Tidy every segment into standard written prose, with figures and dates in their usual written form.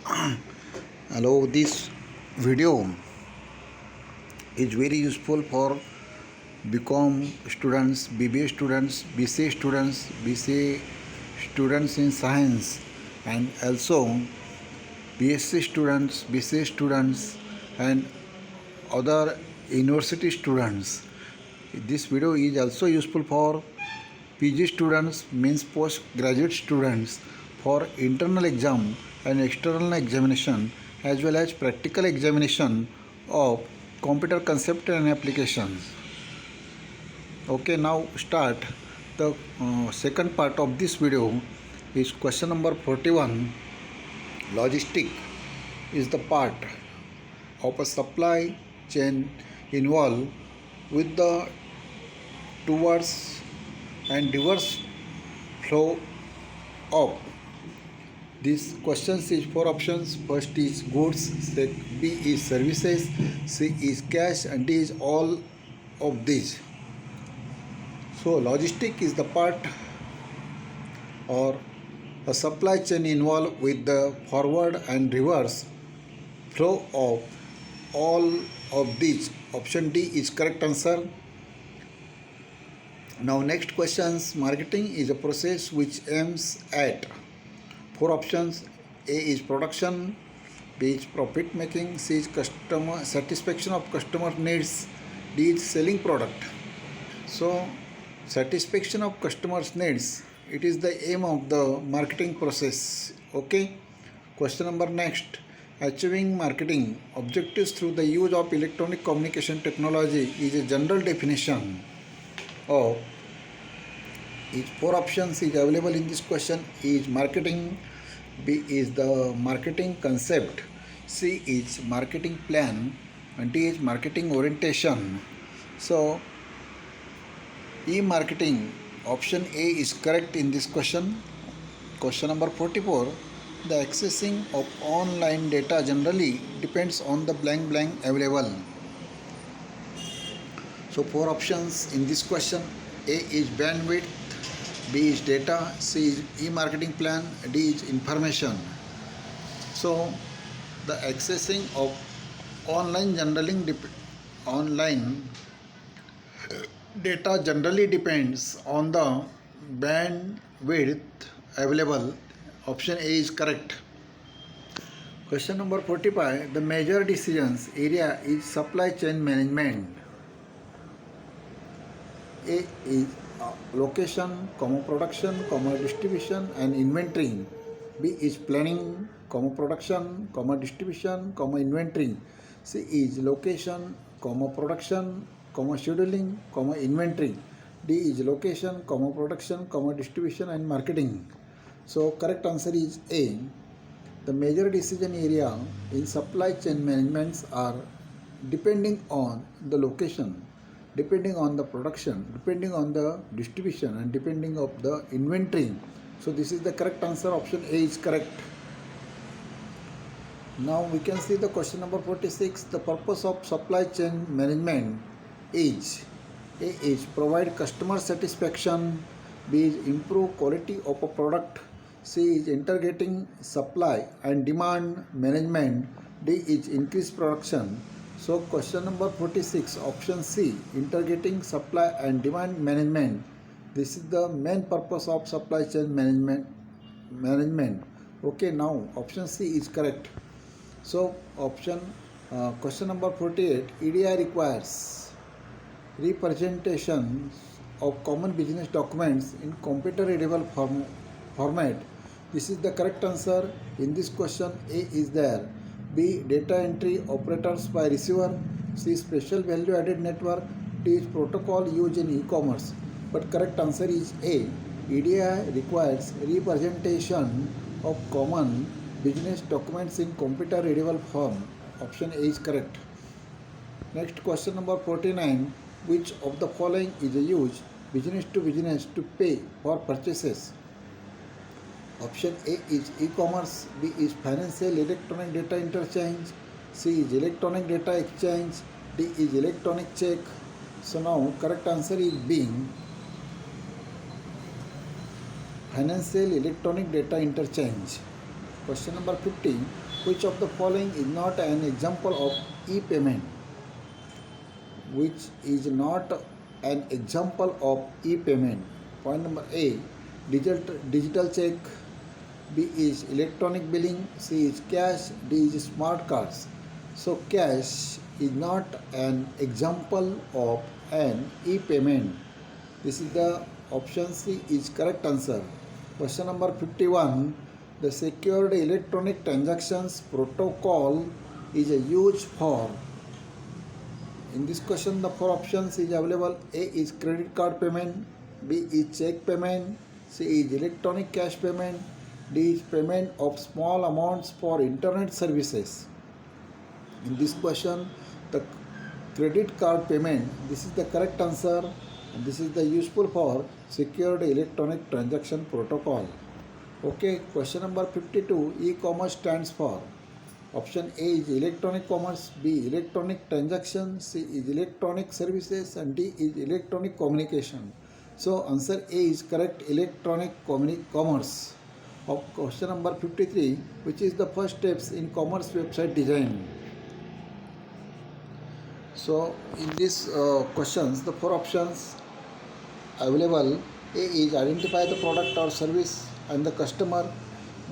Hello, this video is very useful for BCom students, BBA students, BCA students, BCA students in science, and also BSc students, BCA students, and other university students. This video is also useful for PG students, means postgraduate students, for internal exam and external examination, as well as practical examination of computer concept and applications. Okay, now start the second part of this video is question number 41. Logistic is the part of a supply chain involved with the towards and reverse flow of. This question is four options. First is goods, B is services, C is cash, and D is all of these. So logistic is the part or a supply chain involved with the forward and reverse flow of all of these. Option D is correct answer. Now next questions. Marketing is a process which aims at four options. A is production, B is profit making, C is customer satisfaction of customer needs, D is selling product. So satisfaction of customers needs, it is the aim of the marketing process. Okay. Question number next. Achieving marketing objectives through the use of electronic communication technology is a general definition of. Four options is available in this question. Is marketing, B is the marketing concept, C is marketing plan, and D is marketing orientation. So e-marketing, option A is correct in this question. Question number 44. The accessing of online data generally depends on the blank blank available. So four options in this question. A is bandwidth, B is data, C is e-marketing plan, D is information. So the accessing of online data generally depends on the bandwidth available. Option A is correct. Question number 45. The major decisions area is supply chain management. A is location, production, distribution and inventory. B is planning, production, distribution, inventory. C is location, production, scheduling, inventory. D is location, production, distribution and marketing. So correct answer is A. The major decision area in supply chain management are depending on the location, depending on the production, depending on the distribution and depending on the inventory. So this is the correct answer. Option A is correct. Now we can see the question number 46. The purpose of supply chain management is. A is provide customer satisfaction, B is improve quality of a product, C is integrating supply and demand management, D is increase production. So question number 46, option C, integrating supply and demand management. This is the main purpose of supply chain management. Okay, now option C is correct. So question number 48, EDI requires representation of common business documents in computer readable format. This is the correct answer. In this question, A is there. B, data entry operators by receiver. C, special value added network. D is protocol used in e-commerce. But correct answer is A. EDI requires representation of common business documents in computer readable form. Option A is correct. Next question number 49. Which of the following is used business to pay for purchases? Option A is e-commerce, B is financial electronic data interchange, C is electronic data exchange, D is electronic check. So now correct answer is B, financial electronic data interchange. Question number 50. Which of the following is not an example of e-payment? Which is not an example of e-payment? Point number A. Digital check. B is electronic billing. C is cash. D is smart cards. So cash is not an example of an e-payment. This is the option C is correct answer. Question number 51. The secured electronic transactions protocol is used for. In this question, the four options is available. A is credit card payment. B is check payment. C is electronic cash payment. D is payment of small amounts for internet services. In this question, the credit card payment, this is the correct answer, and this is the useful for secured electronic transaction protocol. Okay, question number 52. E-commerce stands for. Option A is electronic commerce, B electronic transaction, C is electronic services, and D is electronic communication. So answer A is correct, electronic commerce. Question number 53. Which is the first steps in commerce website design? So in these questions, the four options available. A is identify the product or service and the customer.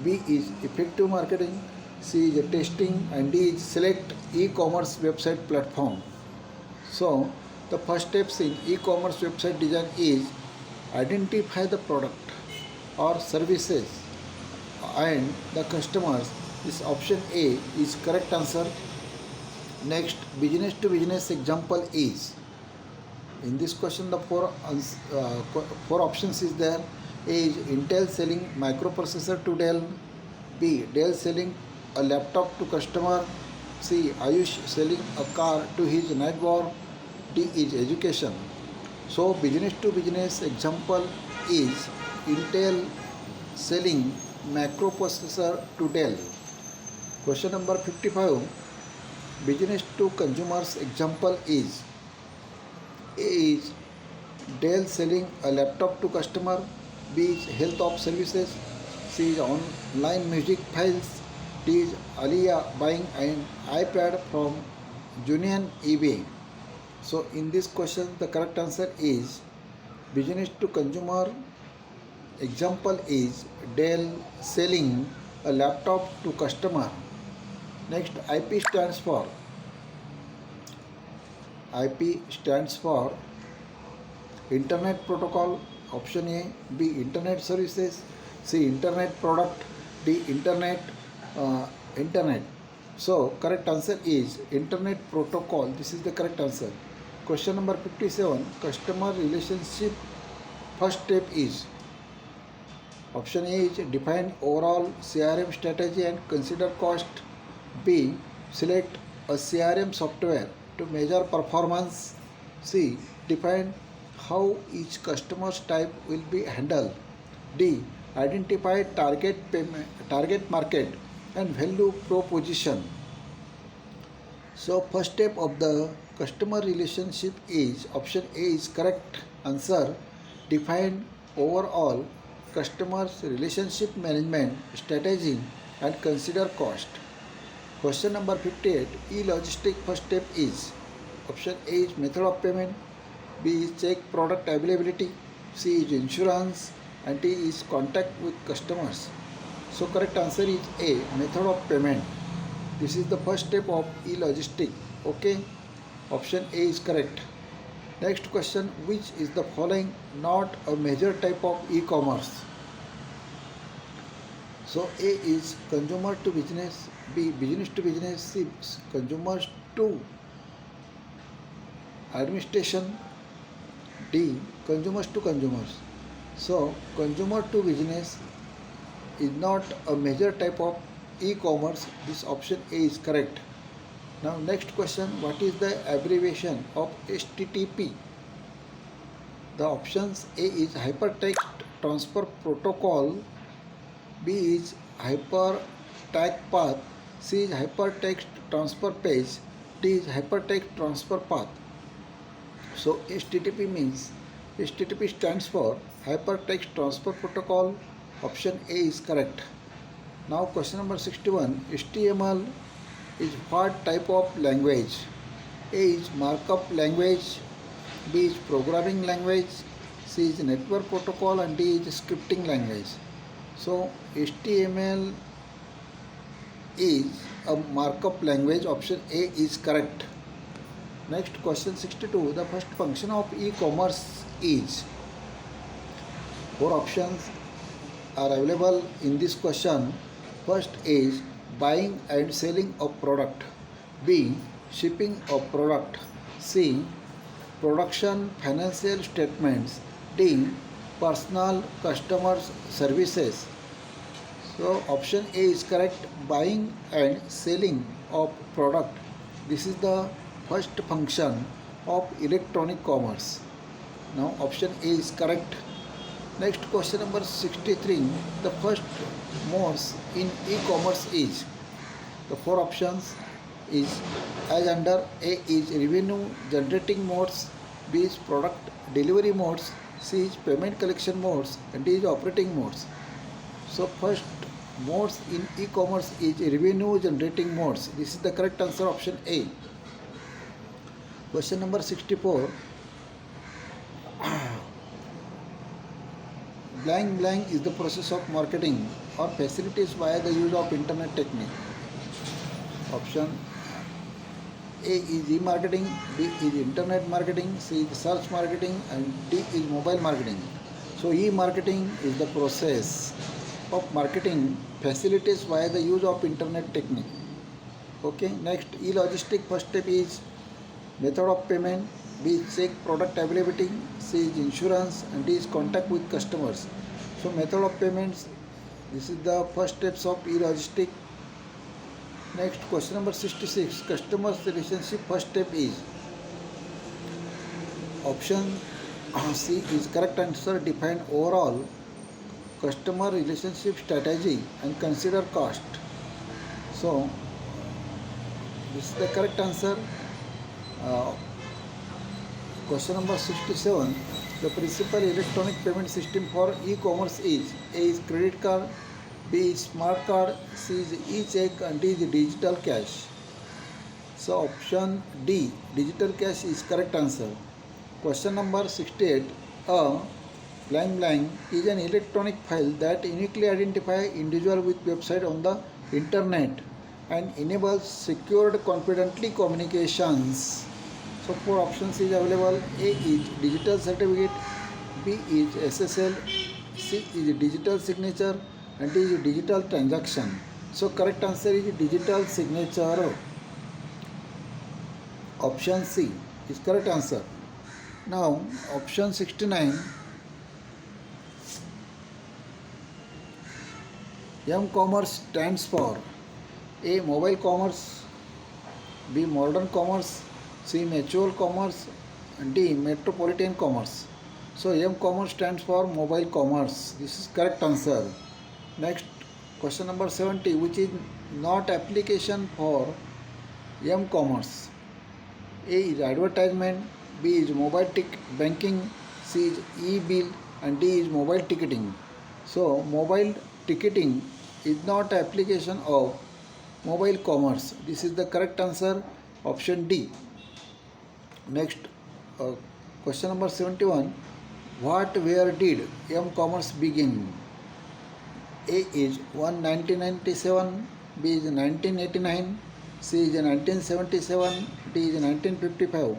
B is effective marketing. C is testing, and D is select e-commerce website platform. So the first steps in e-commerce website design is identify the product or services and the customers. This option A is correct answer. Next, business to business example is. In this question, the four options is there. A is Intel selling microprocessor to Dell. B, Dell selling a laptop to customer. C, Ayush selling a car to his neighbor. D is education. So business to business example is Intel selling microprocessor to Dell. Question number 55. Business to consumers example is. A is Dell selling a laptop to customer. B is health of services. C is online music files. D is Aliyah buying an iPad from Union eBay. So in this question, the correct answer is business to consumer example is Dell selling a laptop to customer. Next, IP stands for. IP stands for Internet Protocol. Option A. B Internet Services. C Internet Product. D Internet. So correct answer is Internet Protocol. This is the correct answer. Question number 57. Customer relationship first step is. Option A is define overall CRM strategy and consider cost. B, select a CRM software to measure performance. C, define how each customer's type will be handled. D, identify target market and value proposition. So first step of the customer relationship is option A is correct answer. Define overall customers relationship management strategy and consider cost. Question number 58. E-logistic first step is. Option A is method of payment. B is check product availability. C is insurance, and D is contact with customers. So correct answer is A, method of payment. This is the first step of e-logistic. Okay, option A is correct. Next question, which is the following not a major type of e-commerce? So A is consumer to business, B business to business, C consumers to administration, D consumers to consumers. So consumer to business is not a major type of e-commerce. This option A is correct. Now next question, what is the abbreviation of HTTP? The options A is Hypertext Transfer Protocol, B is Hypertext Path, C is Hypertext Transfer Page, D is Hypertext Transfer Path. So HTTP stands for Hypertext Transfer Protocol. Option A is correct. Now question number 61. HTML is what type of language? A is markup language, B is programming language, C is network protocol, and D is scripting language. So HTML is a markup language. Option A is correct. Next question 62. The first function of e-commerce is. Four options are available in this question. First is buying and selling of product. B. Shipping of product. C. Production financial statements. D. Personal customer services. So option A is correct. Buying and selling of product. This is the first function of electronic commerce. Now option A is correct. Next question number 63. The first modes in e-commerce is. The four options is as under. A is revenue generating modes, B is product delivery modes, C is payment collection modes, and D is operating modes. So first modes in e-commerce is revenue generating modes. This is the correct answer, option A. Question number 64. Blank blank is the process of marketing or facilities via the use of internet technique. Option A is e-marketing, B is internet marketing, C is search marketing, and D is mobile marketing. So e-marketing is the process of marketing facilities via the use of internet technique. Okay, next e-logistic. First step is method of payment, B is check product availability, C is insurance, and D is contact with customers. So method of payments, this is the first steps of e-logistic. Next question number 66. Customers relationship first step is. Option C is correct answer. Define overall customer relationship strategy and consider cost. So this is the correct answer. Question number 67. The principal electronic payment system for e-commerce is. A is credit card, B is smart card, C is e-check, and D is digital cash. So option D, digital cash, is correct answer. Question number 68. A blank blank is an electronic file that uniquely identifies individual with website on the internet and enables secured confidently communications. So four options is available. A is digital certificate, B is SSL, C is digital signature, and D is digital transaction. So correct answer is digital signature. Option C is correct answer. Now option 69. M-commerce stands for. A mobile commerce, B modern commerce, C mutual commerce, and D metropolitan commerce. So M-commerce stands for mobile commerce. This is correct answer. Next question number 70. Which is not application for M-commerce? A is advertisement, B is mobile banking, C is e-bill, and D is mobile ticketing. So mobile ticketing is not application of mobile commerce. This is the correct answer, option D. Next question number 71. What where did M-commerce begin? A is 1997, B is 1989, C is 1977, D is 1955.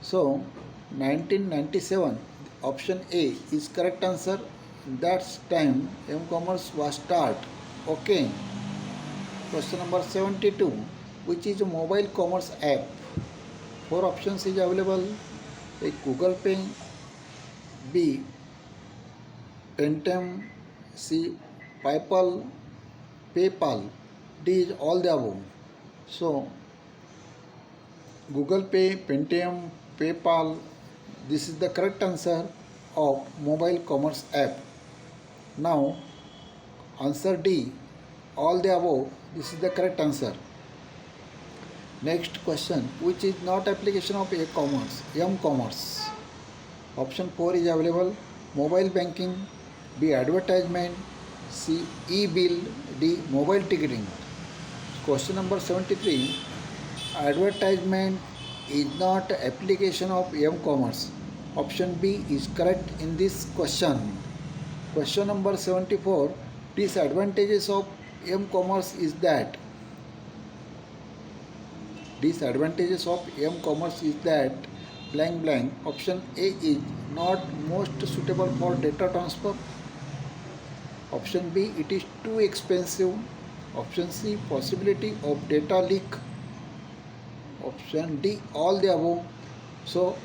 So 1997, option A is correct answer. That's time M-commerce was start. Okay. Question number 72. Which is a mobile commerce app? Four options is available. A Google Pay, B Paytm, C PayPal, D is all the above. So Google Pay, Paytm, PayPal, this is the correct answer of mobile commerce app. Now answer D, all the above, this is the correct answer. Next question. Which is not application of e-commerce, M-commerce? Option 4 is available. Mobile banking, B advertisement, C. E-bill. D. Mobile ticketing. Question number 73. Advertisement is not application of m-commerce. Option B is correct in this question. Question number 74. Disadvantages of m-commerce is that. Disadvantages of m-commerce is that blank blank. Option A is not most suitable for data transfer. Option B, it is too expensive. Option C, possibility of data leak. Option D, all the above. So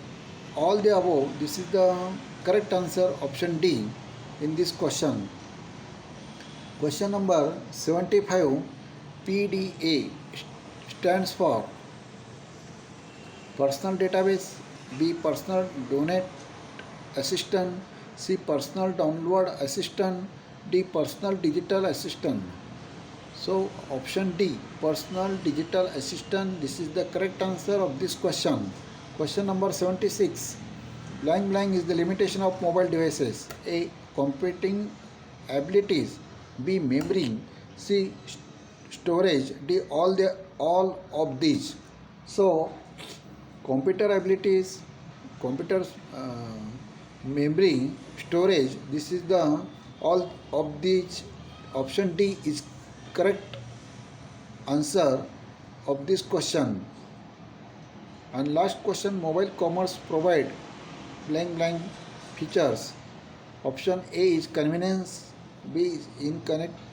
all the above, this is the correct answer, option D in this question. Question number 75. PDA stands for personal database, B personal donate assistant, C personal download assistant, D personal digital assistant. So option D, personal digital assistant, this is the correct answer of this question. Question number 76. Blank blank is the limitation of mobile devices. A. Computing abilities, B. Memory, C. Storage, D. All of these. So computer abilities, computer memory, storage, this is the all of these. Option D is correct answer of this question. And last question, mobile commerce provide blank blank features. Option A is convenience, B is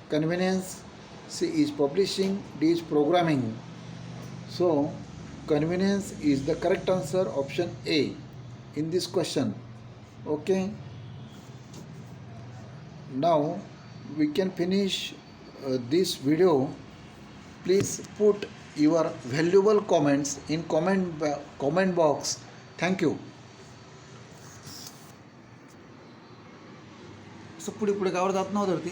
convenience, C is publishing, D is programming. So convenience is the correct answer, option A in this question. Okay, now we can finish this video. Please put your valuable comments in comment box. Thank you. असं पुढे पुढे गावावर जात नव्हतं ती.